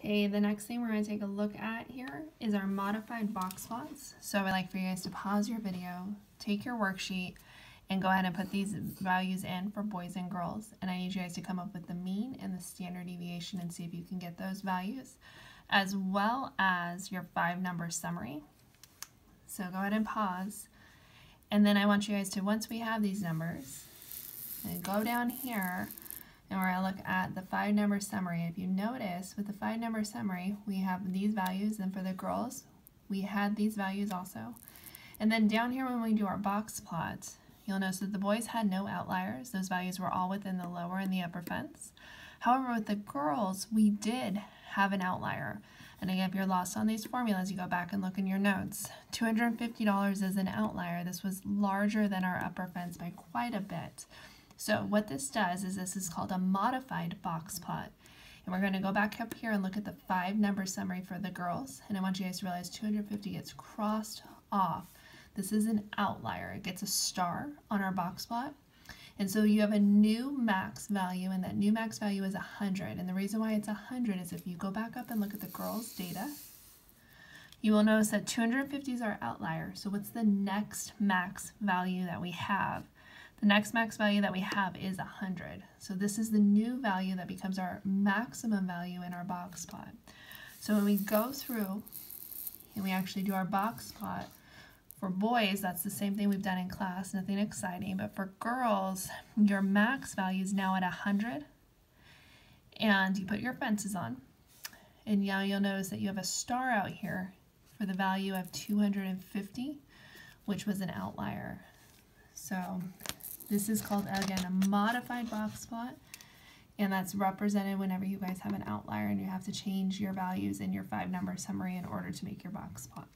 Okay, the next thing we're going to take a look at here is our modified box plots. So I would like for you guys to pause your video, take your worksheet, and go ahead and put these values in for boys and girls. And I need you guys to come up with the mean and the standard deviation and see if you can get those values, as well as your 5-number summary. So go ahead and pause. And then I want you guys to, once we have these numbers, and go down here, and we're going to look at the 5-number summary. If you notice, with the 5-number summary, we have these values, and for the girls, we had these values also. And then down here when we do our box plot, you'll notice that the boys had no outliers. Those values were all within the lower and the upper fence. However, with the girls, we did have an outlier. And again, if you're lost on these formulas, you go back and look in your notes. $250 is an outlier. This was larger than our upper fence by quite a bit. So what this does is this is called a modified box plot. And we're going to go back up here and look at the 5-number summary for the girls. And I want you guys to realize 250 gets crossed off. This is an outlier. It gets a star on our box plot. And so you have a new max value, and that new max value is 100. And the reason why it's 100 is if you go back up and look at the girls' data, you will notice that 250 is our outlier. So what's the next max value that we have? The next max value that we have is 100. So this is the new value that becomes our maximum value in our box plot. So when we go through and we actually do our box plot, for boys, that's the same thing we've done in class, nothing exciting. But for girls, your max value is now at 100. And you put your fences on. And now you'll notice that you have a star out here for the value of 250, which was an outlier. So this is called, again, a modified box plot, and that's represented whenever you guys have an outlier and you have to change your values in your 5-number summary in order to make your box plot.